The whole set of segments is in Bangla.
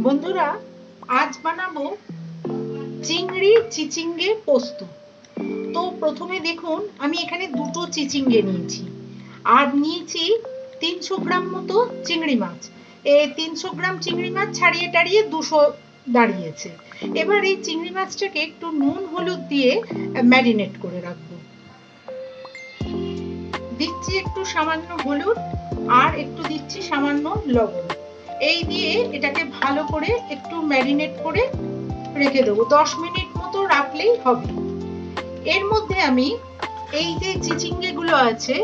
বন্ধুরা, আজ বানাবো চিংড়ি চিচিঙ্গে পোস্ত। তো প্রথমে দেখুন, আমি এখানে দুটো চিচিঙ্গে নিয়েছি আর নিয়েছি 300 গ্রাম মতো চিংড়ি মাছ। এই 300 গ্রাম চিংড়ি মাছ ছাড়িয়ে টাড়িয়ে 200 দাঁড়িয়েছে। এবার এই চিংড়ি মাছটাকে একটু নুন হলুদ দিয়ে ম্যারিনেট করে রাখবো। দিচ্ছি একটু সামান্য হলুদ আর একটু দিচ্ছি সামান্য লবণ। এই দিয়ে এটাকে ভালো করে একটু ম্যারিনেট করে রেখে দেবো। 10 মিনিট মতো রাখলেই হবে। এর মধ্যে আমি এই যে চিচিঙ্গে গুলো আছে,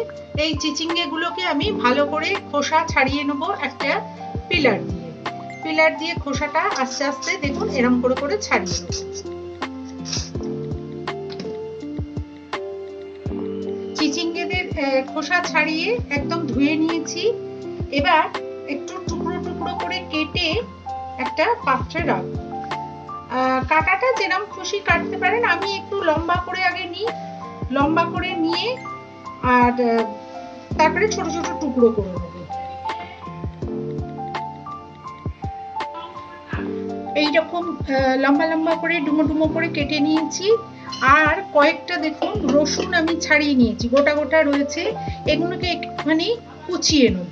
এই চিচিঙ্গে গুলোকে আমি ভালো করে খোসা ছাড়িয়ে নেবো একটা পিলার দিয়ে খোসাটা আস্তে আস্তে দেখুন এরকম করে করে ছাড়িয়ে নেবো। চিচিঙ্গেদের খোসা ছাড়িয়ে একদম ধুয়ে নিয়েছি। এবার একটু টুকরো টুকরো করে কেটে একটা পাত্রে রাখবো। কাটাটা যেরকম খুশি কাটতে পারেন, আমি একটু লম্বা করে আগে নিই, লম্বা করে নিয়ে আর তারপরে ছোট ছোট টুকরো করে নেব। এইরকম লম্বা লম্বা করে ডুমো ডুমো করে কেটে নিয়েছি। আর কয়েকটা দেখুন রসুন আমি ছাড়িয়ে নিয়েছি, গোটা গোটা রয়েছে, এগুলোকে একটুখানি কুচিয়ে নেব।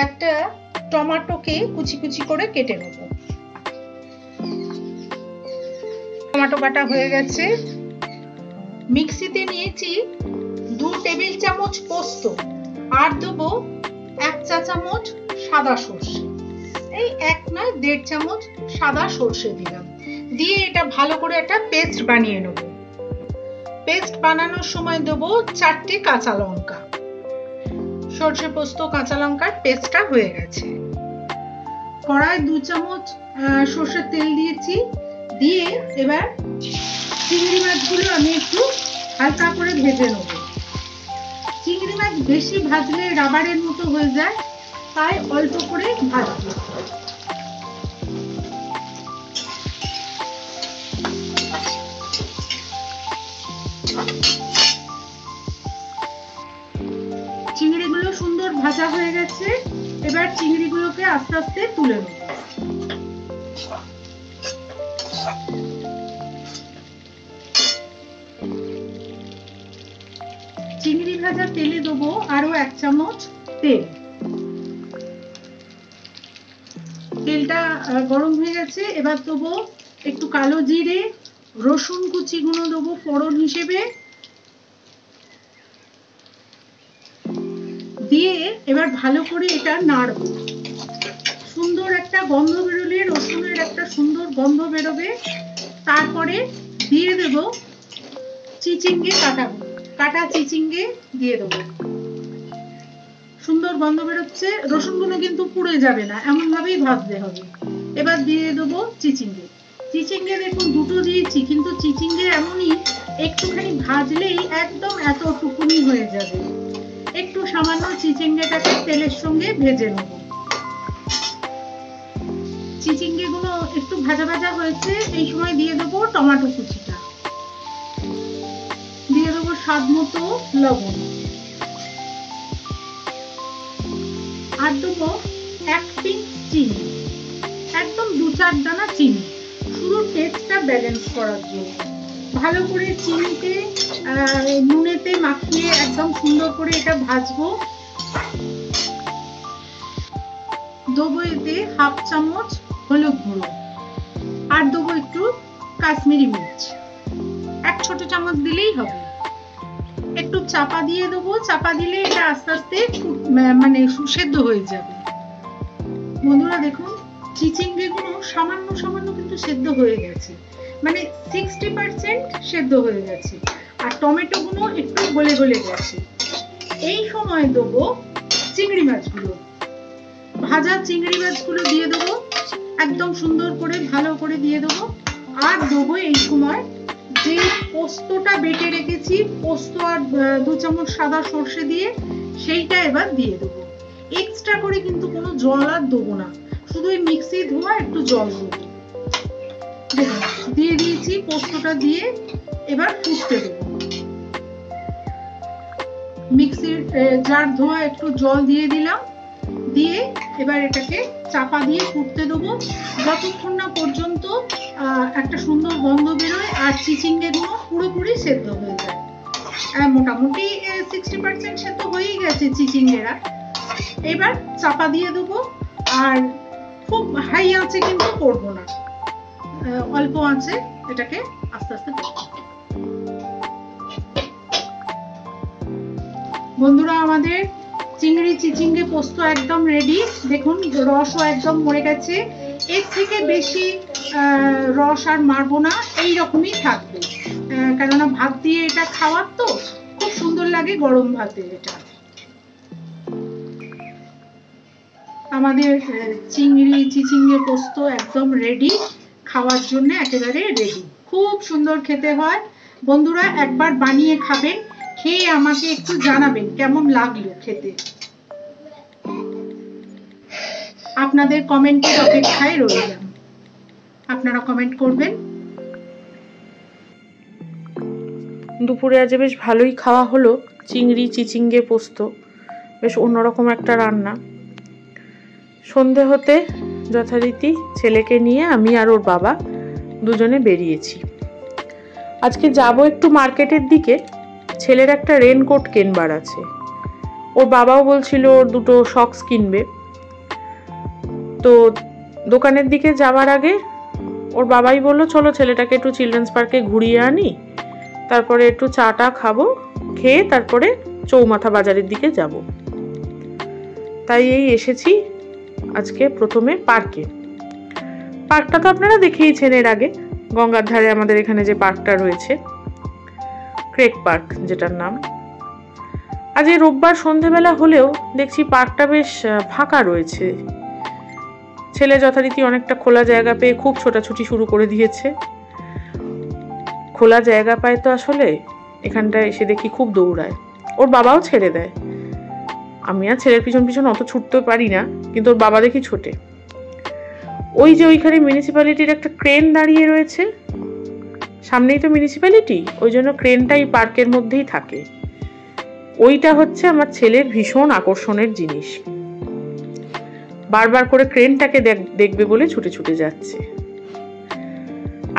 একটা টমেটোকে কুচি কুচি করে কেটে নেব। টমেটো কাটা হয়ে গেছে। মিক্সিতে নিয়েছি 2 টেবিল চামচ পোস্ত আর দেবো 1 চা চামচ সাদা সর্ষে। এই 1 নয় 1.5 চামচ সাদা সর্ষে দিলাম। দিয়ে এটা ভালো করে একটা পেস্ট বানিয়ে নেব। পেস্ট বানানোর সময় দেবো 4টে কাঁচা লঙ্কা। সর্ষে পোস্ত কাঁচা লঙ্কার পেস্টটা হয়ে গেছে। কড়াই 2 চামচ সর্ষের তেল দিয়েছি। দিয়ে এবার চিংড়ি মাছগুলো আমি একটু হালকা করে ভেজে নেব। চিংড়ি মাছ বেশি ভাজলে রাবারের মতো হয়ে যায়, তাই অল্প করে ভাজবো। চিংড়িগুলো সুন্দর ভাজা হয়ে গেছে। এবার চিংড়িগুলোকে আস্তে আস্তে তুলে নেব। চিংড়ি ভাজা তেলে দেবো আরো 1 চামচ তেল। তেলটা গরম হয়ে গেছে। এবার দেবো একটু কালো জিরে, রসুন কুচিগুলো দেবো ফোড়ন হিসেবে। দিয়ে এবার ভালো করে এটা নাড়বো। সুন্দর একটা গন্ধ বেরোলে, রসুনের একটা সুন্দর গন্ধ বেরোবে। তারপরে দিয়ে দেব চিচিঙ্গে কাটা চিচিঙ্গে দিয়ে দেবো। সুন্দর গন্ধ বেরোচ্ছে। রসুনগুলো কিন্তু পুড়ে যাবে না, এমন ভাবেই ভাজতে হবে। এবার দিয়ে দেবো চিচিঙ্গে দেখুন দুটো দিয়েছি, কিন্তু চিচিঙ্গে এমনই একটুখানি ভাজলেই একদম এতটুকুনি হয়ে যাবে। একটু সামান্য চিচিঙ্গেটাকে তেলের সঙ্গে ভেজে নেব। চিচিঙ্গে গুলো একটু ভাজা ভাজা হয়েছে। এই সময় দিয়ে দেবো টমেটো কুচিটা, দিয়ে দেবো স্বাদ মতো লবণ, আর দেবো 1 পিঞ্চ চিনি, একদম 2-4 দানা চিনি, শুধু টেস্টটা ব্যালেন্স করার জন্য। ভালো করে চিনিতে নুনেতে মাখিয়ে একদম সুন্দর করে এটা ভাজবো। দেবো এতে 1/2 চামচ হলুদ গুঁড়ো আর দেবো একটু কাশ্মীরি মির্চ, 1 ছোট চামচ দিলেই হবে। একটু চাপা দিয়ে দেবো। চাপা দিলে এটা আস্তে আস্তে মানে সেদ্ধ হয়ে যাবে। বন্ধুরা দেখুন, চিচিঙ্গে গুলো সামান্য সামান্য কিন্তু সেদ্ধ হয়ে গেছে, মানে 60% সেদ্ধ হয়ে গেছে। আর টমেটো গুলো একটু গলে গলে গেছে। এই সময় দেবো চিংড়ি মাছগুলো, ভাজা চিংড়ি মাছগুলো দিয়ে দেবো। একদম সুন্দর করে ভালো করে দিয়ে দেবো। আর দেবো এই সময় যে পোস্তটা বেটে রেখেছি, পোস্ত আর 2 চামচ সাদা সর্ষে দিয়ে, সেইটা এবার দিয়ে দেবো। এক্সট্রা করে কিন্তু কোনো জল আর দেবো না, শুধু এই মিক্সি ধোয়া একটু জল দেবো। দিয়ে দিয়েছি পোস্তটা দিয়ে এবার ফুটতে দেবো। মিক্সির জার ধোয়া একটু জল দিয়ে দিলাম। দিয়ে এবার এটাকে চাপা দিয়ে ফুটতে দেবো যতক্ষণ না পর্যন্ত একটা সুন্দর গন্ধ বেরোয় আর চিচিঙ্গেগুলো পুরোপুরি সেদ্ধ হয়ে যায়। মোটামুটি 60% সেদ্ধ হয়েই গেছে চিচিঙ্গেরা। এবার চাপা দিয়ে দেবো, আর খুব হাই আঁচে কিন্তু করবো না, অল্প আঁচে এটাকে আস্তে আস্তে করবো। বন্ধুরা, আমাদের চিংড়ি চিচিঙ্গে পোস্ত একদম রেডি। দেখুন রসও একদম মরে গেছে, এর থেকে বেশি রস আর মারবো না, এইরকমই থাকবে, কেননা ভাত দিয়ে এটা খাওয়ার তো খুব সুন্দর লাগে গরম ভাতে। এটা আমাদের চিংড়ি চিচিঙ্গে পোস্ত একদম রেডি, খাওয়ার জন্য একেবারে রেডি। খুব সুন্দর খেতে হয়। বন্ধুরা একবার বানিয়ে খাবেন, খেয়ে আমাকে একটু জানাবেন কেমন লাগলো খেতে। আপনাদের কমেন্টের অপেক্ষায় রইলাম, আপনারা কমেন্ট করবেন। দুপুরে আজ বেশ ভালোই খাওয়া হলো, চিংড়ি চিচিঙ্গে পোস্ত, বেশ অন্যরকম একটা রান্না। সন্ধে হতে যথারীতি ছেলেকে নিয়ে আমি আর ওর বাবা দুজনে বেরিয়েছি। আজকে যাব একটু মার্কেটের দিকে, ছেলের একটা রেনকোট কেনবার আছে। ওর বাবাও বলছিল ওর দুটো সক্স কিনবে। তো দোকানের দিকে যাওয়ার আগে ওর বাবাই বললো চলো ছেলেটাকে একটু চিলড্রেন্স পার্কে ঘুরিয়ে আনি, তারপরে একটু চাটা খাবো, খেয়ে তারপরে চৌমাথা বাজারের দিকে যাব। তাই এই এসেছি আজকে প্রথমে পার্কে। পার্কটা তো আপনারা দেখেইছেন এর আগে, গঙ্গার ধারে আমাদের এখানে যে পার্কটা রয়েছে, ক্রেক পার্ক যেটার নাম। আজ এই রোববার সন্ধেবেলা হলেও দেখছি পার্কটা বেশ ফাঁকা রয়েছে। ছেলে যথারীতি অনেকটা খোলা জায়গা পেয়ে খুব ছোটাছুটি শুরু করে দিয়েছে। খোলা জায়গা পায় তো আসলে এখানটায় এসে দেখি খুব দৌড়ায়, ওর বাবাও ছেড়ে দেয়। আমি আর ছেলের পিছন পিছন অত ছুটতে পারি না, কিন্তু ওর বাবা দেখি ছোটে। ওই যে ওইখানে মিউনিসিপ্যালিটির একটা ক্রেন দাঁড়িয়ে রয়েছে, সামনেই তো মিউনিসিপ্যালিটি, ওই জন্য ক্রেনটা এই পার্কের মধ্যেই থাকে। ওইটা হচ্ছে আমার ছেলের ভীষণ আকর্ষণের জিনিস, বারবার করে ক্রেনটাকে দেখবে বলে ছুটে ছুটে যাচ্ছে।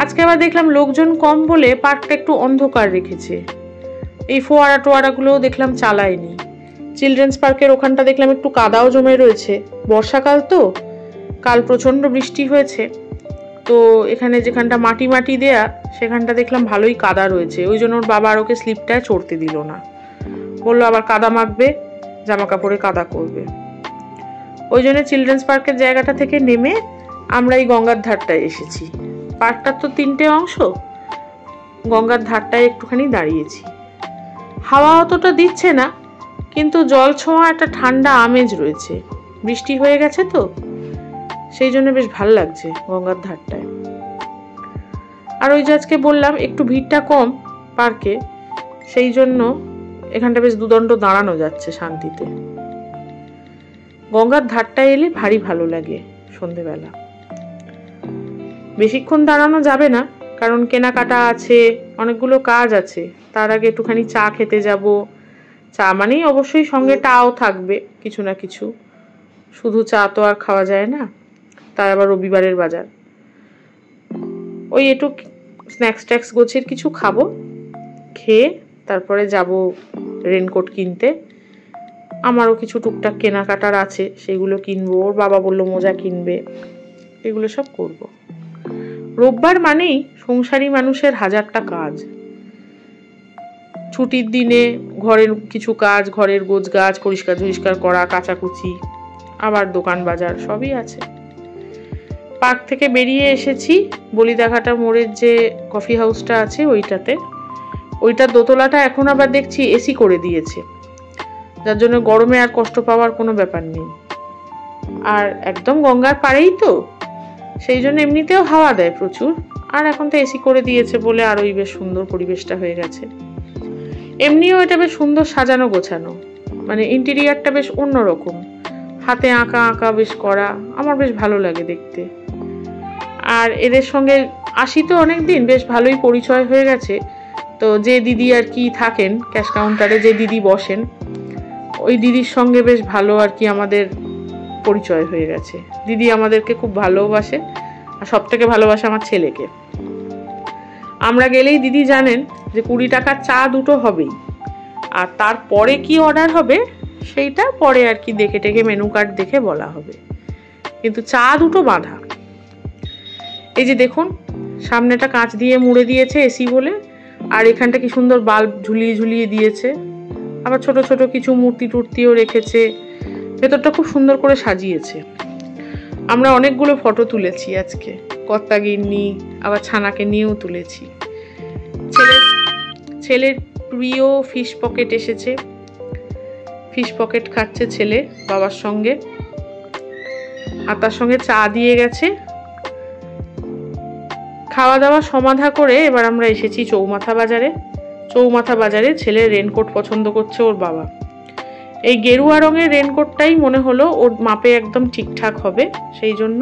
আজকে আবার দেখলাম লোকজন কম বলে পার্কটা একটু অন্ধকার রেখেছে, এই ফোয়ারা টোয়ারাগুলোও দেখলাম চালায়নি। চিলড্রেন্স পার্কের ওখানটা দেখলাম একটু কাদাও জমে রয়েছে, বর্ষাকাল তো, কাল প্রচন্ড বৃষ্টি হয়েছে, তো এখানে যেখানটা মাটি মাটি দেয়া সেখানটা দেখলাম ভালোই কাদা রয়েছে। ওই জন্য ওর বাবা আর ওকে স্লিপটায় চড়তে দিল না, বললো আবার কাদা মাখবে, জামা কাপড়ে কাদা করবে। ওই জন্য চিলড্রেন্স পার্কের জায়গাটা থেকে নেমে আমরা এই গঙ্গার ধারটায় এসেছি। পার্কটার তো 3টে অংশ, গঙ্গার ধারটায় একটুখানি দাঁড়িয়েছি। হাওয়া অতটা দিচ্ছে না, কিন্তু জল ছোঁয়া একটা ঠান্ডা আমেজ রয়েছে, বৃষ্টি হয়ে গেছে তো, সেই জন্য বেশ ভালো লাগছে গঙ্গার ধারটায়। আর ওই যে আজকে বললাম একটু ভিড়টা কম পার্কে, সেই জন্য এখানটা বেশ দুদণ্ড দাঁড়ানো যাচ্ছে শান্তিতে। গঙ্গার ধারটায় এলে ভারী ভালো লাগে সন্ধেবেলা। বেশিক্ষণ দাঁড়ানো যাবে না, কারণ কেনাকাটা আছে, অনেকগুলো কাজ আছে। তার আগে একটুখানি চা খেতে যাব। চা মানেই অবশ্যই সঙ্গে টাও থাকবে কিছু না কিছু, শুধু চা তো আর খাওয়া যায় না, তার আবার রবিবারের বাজার। ওই একটু স্ন্যাক্স ট্যাক্স গোছের কিছু খাবো, খেয়ে তারপরে যাব রেনকোট কিনতে। আমারও কিছু টুকটাক কেনাকাটার আছে, সেগুলো কিনবো। ওর বাবা বললো মোজা কিনবে, এগুলো সব করব। রোববার মানেই সংসারী মানুষের হাজারটা কাজ। ছুটির দিনে ঘরের কিছু কাজ, ঘরের গোছগাছ, পরিষ্কার করা, কাচাকুচি, আবার দোকান বাজার সবই আছে। পার্ক থেকে বেরিয়ে এসেছি, বলিদাঘাটা মোড়ের যে কফি হাউসটা আছে ওইটাতে। ওইটার দোতলাটা এখন আবার দেখছি এসি করে দিয়েছে, যার জন্য গরমে আর কষ্ট পাওয়ার কোনো ব্যাপার নেই। আর একদম গঙ্গার পাড়েই তো, সেই জন্য এমনিতেও হাওয়া দেয় প্রচুর, আর এখন তো এসি করে দিয়েছে বলে আরোই বেশ সুন্দর পরিবেশটা হয়ে গেছে। এমনিও এটা বেশ সুন্দর সাজানো গোছানো, মানে ইন্টেরিয়ারটা বেশ অন্যরকম, হাতে আঁকা আঁকা বেশ করা, আমার বেশ ভালো লাগে দেখতে। আর এদের সঙ্গে আসি তো অনেকদিন, বেশ ভালোই পরিচয় হয়ে গেছে। তো যে দিদি আর কি থাকেন ক্যাশ কাউন্টারে, যে দিদি বসেন, ওই দিদির সঙ্গে বেশ ভালো আর কি আমাদের পরিচয় হয়ে গেছে। দিদি আমাদেরকে খুব ভালোবাসে, আর সব থেকে ভালোবাসে আমার ছেলেকে। আমরা গেলেই দিদি জানেন যে 20 টাকার চা দুটো হবেই, আর তারপরে কি অর্ডার হবে সেইটা পরে আর কি দেখে টেকে মেনু কার্ড দেখে বলা হবে, কিন্তু চা দুটো বাঁধা। এই যে দেখুন, সামনেটা কাঁচ দিয়ে মুড়ে দিয়েছে এসি বলে, আর এখানটা কি সুন্দর বাল্ব ঝুলিয়ে ঝুলিয়ে দিয়েছে, আবার ছোট ছোট কিছু মূর্তি টুর্তিও রেখেছে, ভেতরটা খুব সুন্দর করে সাজিয়েছে। আমরা অনেকগুলো ফটো তুলেছি আজকে, কর্তা গিন্নি আবার ছানাকে নিয়েও তুলেছি। ছেলের প্রিয় ফিশ পকেট এসেছে, ফিশ পকেট খাচ্ছে ছেলে বাবার সঙ্গে, আর তার সঙ্গে চা দিয়ে গেছে। খাওয়া দাওয়া সমাধা করে এবার আমরা এসেছি চৌমাথা বাজারে। চৌমাথা বাজারে ছেলের রেনকোট পছন্দ করছে ওর বাবা। এই গেরুয়া রঙের রেনকোটটাই মনে হলো ওর মাপে একদম ঠিকঠাক হবে, সেই জন্য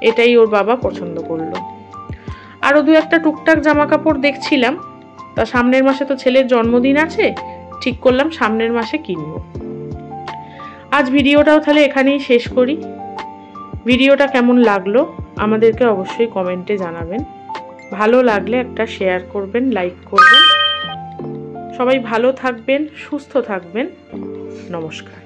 এটাই ওর বাবা পছন্দ করলো। আরও 2-1টা টুকটাক জামা কাপড় দেখছিলাম, তা সামনের মাসে তো ছেলের জন্মদিন আছে, ঠিক করলাম সামনের মাসে কিনবো। আজ ভিডিওটাও তাহলে এখানেই শেষ করি। ভিডিওটা কেমন লাগলো আমাদেরকে অবশ্যই কমেন্টে জানাবেন। ভালো লাগলে একটা শেয়ার করবেন, লাইক করবেন। সবাই ভালো থাকবেন, সুস্থ থাকবেন। নমস্কার।